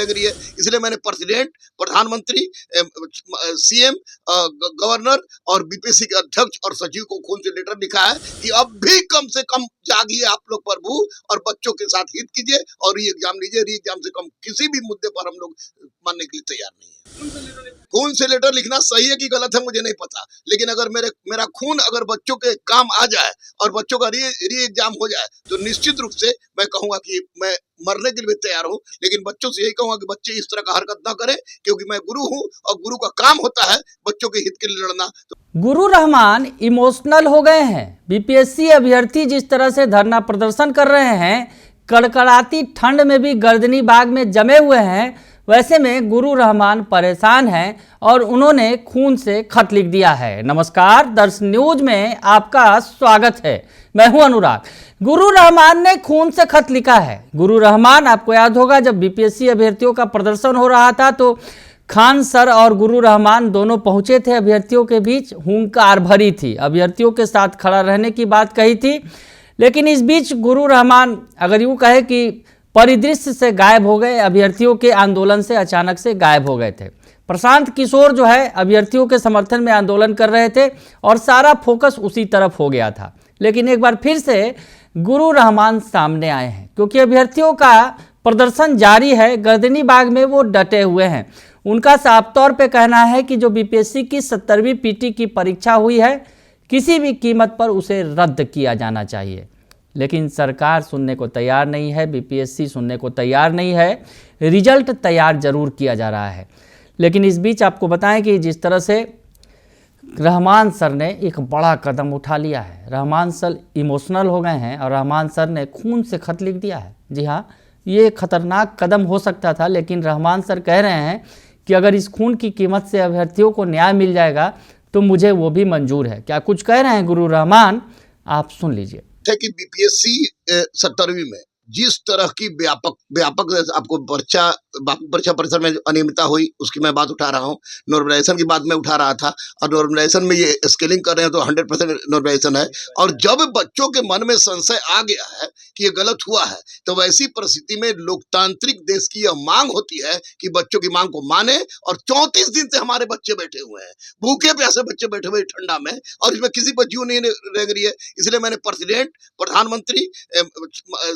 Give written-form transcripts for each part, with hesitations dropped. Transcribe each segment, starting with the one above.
रह रही है। इसलिए मैंने प्रेसिडेंट, प्रधानमंत्री, सीएम, गवर्नर और बीपीएससी के अध्यक्ष और सचिव को खून से लेटर लिखा है कि अब भी कम से कम जागिए आप लोग प्रभु और बच्चों के साथ हित कीजिए और री एग्जाम लीजिए। री एग्जाम से कम किसी भी मुद्दे पर हम लोग मानने के लिए तैयार नहीं है। खून से लेटर लिखना सही है कि गलत है मुझे नहीं पता, लेकिन अगर मेरा खून अगर बच्चों के काम आ जाए और बच्चों का री एग्जाम हो जाए तो निश्चित रूप से मैं कहूंगा कि मैं मरने के लिए तैयार हूं। लेकिन बच्चों से यही कहूंगा कि बच्चे इस तरह का हरकत ना करें, क्योंकि मैं गुरु हूं और गुरु का काम होता है बच्चों के हित के लिए लड़ना। गुरु रहमान इमोशनल हो गए हैं। बीपीएससी अभ्यर्थी जिस तरह से धरना प्रदर्शन कर रहे हैं, कड़कड़ाती ठंड में भी गर्दनी बाग में जमे हुए हैं, वैसे में गुरु रहमान परेशान हैं और उन्होंने खून से खत लिख दिया है। नमस्कार, दर्श न्यूज में आपका स्वागत है। मैं हूं अनुराग। गुरु रहमान ने खून से खत लिखा है। गुरु रहमान, आपको याद होगा जब बीपीएससी अभ्यर्थियों का प्रदर्शन हो रहा था तो खान सर और गुरु रहमान दोनों पहुंचे थे। अभ्यर्थियों के बीच हुंकार भरी थी, अभ्यर्थियों के साथ खड़ा रहने की बात कही थी। लेकिन इस बीच गुरु रहमान अगर यूँ कहे कि परिदृश्य से गायब हो गए, अभ्यर्थियों के आंदोलन से अचानक से गायब हो गए थे। प्रशांत किशोर जो है अभ्यर्थियों के समर्थन में आंदोलन कर रहे थे और सारा फोकस उसी तरफ हो गया था। लेकिन एक बार फिर से गुरु रहमान सामने आए हैं, क्योंकि अभ्यर्थियों का प्रदर्शन जारी है। गर्दनी बाग में वो डटे हुए हैं। उनका साफ तौर पे कहना है कि जो बीपीएससी की 70वीं पीटी की परीक्षा हुई है, किसी भी कीमत पर उसे रद्द किया जाना चाहिए। लेकिन सरकार सुनने को तैयार नहीं है, बीपीएससी सुनने को तैयार नहीं है। रिजल्ट तैयार जरूर किया जा रहा है। लेकिन इस बीच आपको बताएं कि जिस तरह से रहमान सर ने एक बड़ा कदम उठा लिया है, रहमान सर इमोशनल हो गए हैं और रहमान सर ने खून से खत लिख दिया है। जी हाँ, ये खतरनाक कदम हो सकता था, लेकिन रहमान सर कह रहे हैं कि अगर इस खून की कीमत से अभ्यर्थियों को न्याय मिल जाएगा तो मुझे वो भी मंजूर है। क्या कुछ कह रहे हैं गुरु रहमान, आप सुन लीजिए। कि बीपीएससी 70वीं में जिस तरह की व्यापक आपको परीक्षा परिसर में अनियमितता हुई उसकी मैं बात उठा रहा हूँ। नॉर्मलाइजेशन की बात मैं उठा रहा था और नॉर्मलाइजेशन में ये स्केलिंग कर रहे हैं तो 100% नॉर्मलाइजेशन है। और जब बच्चों के मन में संशय आ गया है कि ये गलत हुआ है, तो वैसी परिस्थिति में लोकतांत्रिक देश की यह मांग होती है कि बच्चों की मांग को माने। और 34 दिन से हमारे बच्चे बैठे हुए हैं, भूखे प्यासे बच्चे बैठे हुए ठंडा में, और इसमें किसी पर जीव नहीं रह रही है। इसलिए मैंने प्रेसिडेंट, प्रधानमंत्री,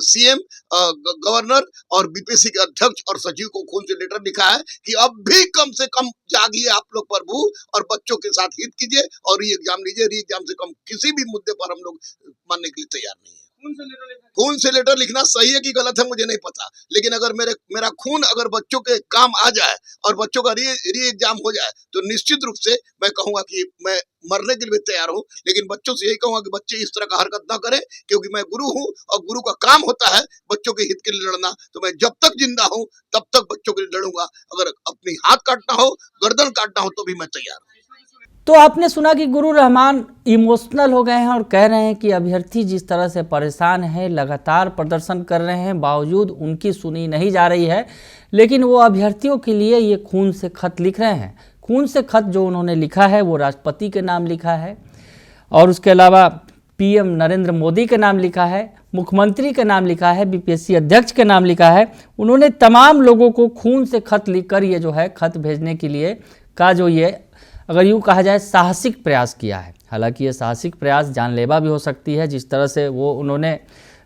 सीएम, गवर्नर और बीपीएससी के अध्यक्ष और सचिव को खून से लेटर लिखा है कि अब भी कम से कम जागिए आप लोग प्रभु और बच्चों के साथ हित कीजिए और री एग्जाम लीजिए। री एग्जाम से कम किसी भी मुद्दे पर हम लोग मानने के लिए तैयार नहीं है। खून से लेटर लिखना सही है कि गलत है मुझे नहीं पता, लेकिन अगर मेरा खून अगर बच्चों के काम आ जाए और बच्चों का री एग्जाम हो जाए तो निश्चित रूप से मैं कहूंगा कि मैं मरने के लिए तैयार हूं। लेकिन बच्चों से यही कहूंगा कि बच्चे इस तरह का हरकत ना करें, क्योंकि मैं गुरु हूं और गुरु का काम होता है बच्चों के हित के लिए लड़ना। तो मैं जब तक जिंदा हूं तब तक बच्चों के लिए लड़ूंगा। अगर अपनी हाथ काटना हो, गर्दन काटना हो, तो भी मैं तैयार हूं। तो आपने सुना कि गुरु रहमान इमोशनल हो गए हैं और कह रहे हैं कि अभ्यर्थी जिस तरह से परेशान है, लगातार प्रदर्शन कर रहे हैं, बावजूद उनकी सुनी नहीं जा रही है। लेकिन वो अभ्यर्थियों के लिए ये खून से खत लिख रहे हैं। खून से खत जो उन्होंने लिखा है वो राष्ट्रपति के नाम लिखा है और उसके अलावा पीएम नरेंद्र मोदी के नाम लिखा है, मुख्यमंत्री के नाम लिखा है, बीपीएससी अध्यक्ष के नाम लिखा है। उन्होंने तमाम लोगों को खून से खत लिखकर ये जो है खत भेजने के लिए का जो ये अगर यूँ कहा जाए साहसिक प्रयास किया है। हालांकि ये साहसिक प्रयास जानलेवा भी हो सकती है। जिस तरह से वो उन्होंने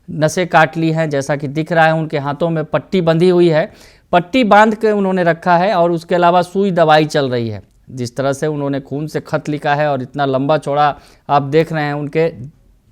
नसें काट ली हैं, जैसा कि दिख रहा है उनके हाथों में पट्टी बंधी हुई है, पट्टी बांध के उन्होंने रखा है और उसके अलावा सुई दवाई चल रही है। जिस तरह से उन्होंने खून से खत लिखा है और इतना लंबा चौड़ा आप देख रहे हैं उनके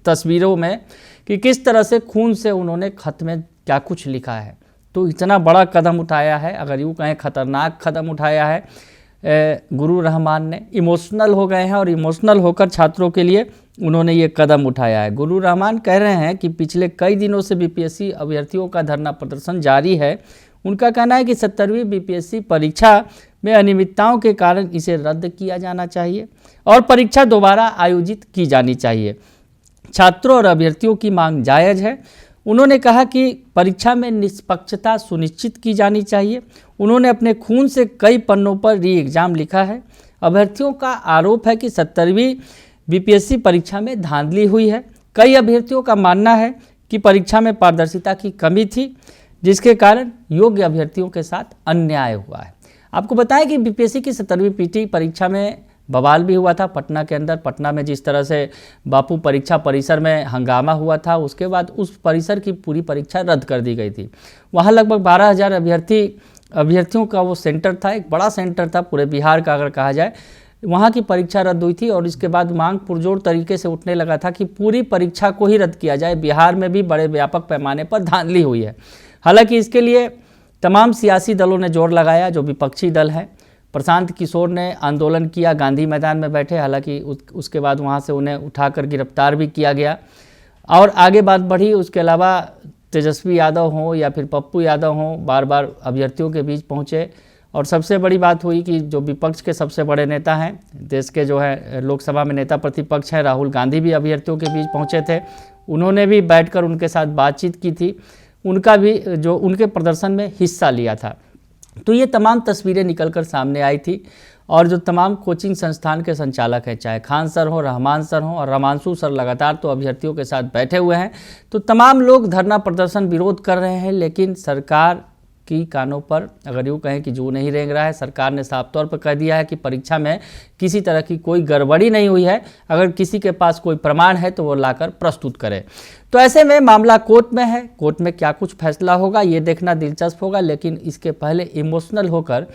तस्वीरों में कि किस तरह से खून से उन्होंने खत में क्या कुछ लिखा है। तो इतना बड़ा कदम उठाया है, अगर यूँ कहें खतरनाक कदम उठाया है गुरु रहमान ने। इमोशनल हो गए हैं और इमोशनल होकर छात्रों के लिए उन्होंने ये कदम उठाया है। गुरु रहमान कह रहे हैं कि पिछले कई दिनों से बीपीएससी अभ्यर्थियों का धरना प्रदर्शन जारी है। उनका कहना है कि 70वीं बीपीएससी परीक्षा में अनियमितताओं के कारण इसे रद्द किया जाना चाहिए और परीक्षा दोबारा आयोजित की जानी चाहिए। छात्रों और अभ्यर्थियों की मांग जायज़ है। उन्होंने कहा कि परीक्षा में निष्पक्षता सुनिश्चित की जानी चाहिए। उन्होंने अपने खून से कई पन्नों पर री एग्ज़ाम लिखा है। अभ्यर्थियों का आरोप है कि 70वीं बीपीएससी परीक्षा में धांधली हुई है। कई अभ्यर्थियों का मानना है कि परीक्षा में पारदर्शिता की कमी थी। जिसके कारण योग्य अभ्यर्थियों के साथ अन्याय हुआ है। आपको बताएं कि बीपीएससी की 17वीं पीटी परीक्षा में बवाल भी हुआ था पटना के अंदर। पटना में जिस तरह से बापू परीक्षा परिसर में हंगामा हुआ था, उसके बाद उस परिसर की पूरी परीक्षा रद्द कर दी गई थी। वहाँ लगभग 12,000 अभ्यर्थियों का वो सेंटर था, एक बड़ा सेंटर था पूरे बिहार का अगर कहा जाए। वहाँ की परीक्षा रद्द हुई थी और इसके बाद मांग पुरजोर तरीके से उठने लगा था कि पूरी परीक्षा को ही रद्द किया जाए। बिहार में भी बड़े व्यापक पैमाने पर धांधली हुई है। हालांकि इसके लिए तमाम सियासी दलों ने जोर लगाया, जो विपक्षी दल हैं। प्रशांत किशोर ने आंदोलन किया, गांधी मैदान में बैठे, हालांकि उसके बाद वहाँ से उन्हें उठाकर गिरफ्तार भी किया गया और आगे बात बढ़ी। उसके अलावा तेजस्वी यादव हों या फिर पप्पू यादव हों, बार बार अभ्यर्थियों के बीच पहुँचे और सबसे बड़ी बात हुई कि जो विपक्ष के सबसे बड़े नेता हैं, देश के जो है लोकसभा में नेता प्रतिपक्ष हैं, राहुल गांधी भी अभ्यर्थियों के बीच पहुँचे थे। उन्होंने भी बैठकर उनके साथ बातचीत की थी, उनका भी जो उनके प्रदर्शन में हिस्सा लिया था। तो ये तमाम तस्वीरें निकलकर सामने आई थी और जो तमाम कोचिंग संस्थान के संचालक हैं, चाहे खान सर हो, रहमान सर हो और रमांशु सर, लगातार तो अभ्यर्थियों के साथ बैठे हुए हैं। तो तमाम लोग धरना प्रदर्शन विरोध कर रहे हैं, लेकिन सरकार की कानों पर अगर यूँ कहें कि जू नहीं रेंग रहा है। सरकार ने साफ तौर पर कह दिया है कि परीक्षा में किसी तरह की कोई गड़बड़ी नहीं हुई है। अगर किसी के पास कोई प्रमाण है तो वो लाकर प्रस्तुत करे। तो ऐसे में मामला कोर्ट में है, कोर्ट में क्या कुछ फैसला होगा ये देखना दिलचस्प होगा। लेकिन इसके पहले इमोशनल होकर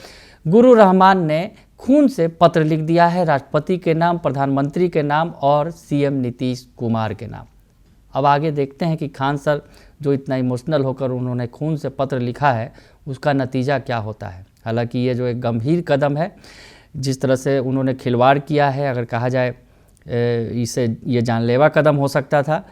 गुरु रहमान ने खून से पत्र लिख दिया है राष्ट्रपति के नाम, प्रधानमंत्री के नाम और सीएम नीतीश कुमार के नाम। अब आगे देखते हैं कि खान सर जो इतना इमोशनल होकर उन्होंने खून से पत्र लिखा है, उसका नतीजा क्या होता है। हालांकि ये जो एक गंभीर कदम है, जिस तरह से उन्होंने खिलवाड़ किया है, अगर कहा जाए इसे ये जानलेवा कदम हो सकता था।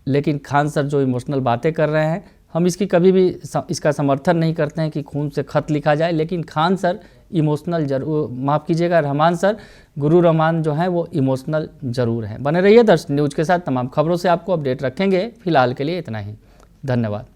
लेकिन खान सर जो इमोशनल बातें कर रहे हैं, हम इसकी कभी भी इसका समर्थन नहीं करते हैं कि खून से खत लिखा जाए। लेकिन खान सर इमोशनल जरूर, माफ़ कीजिएगा रहमान सर, गुरु रहमान जो हैं वो इमोशनल ज़रूर हैं। बने रहिए दर्शन न्यूज़ के साथ, तमाम खबरों से आपको अपडेट रखेंगे। फिलहाल के लिए इतना ही, धन्यवाद।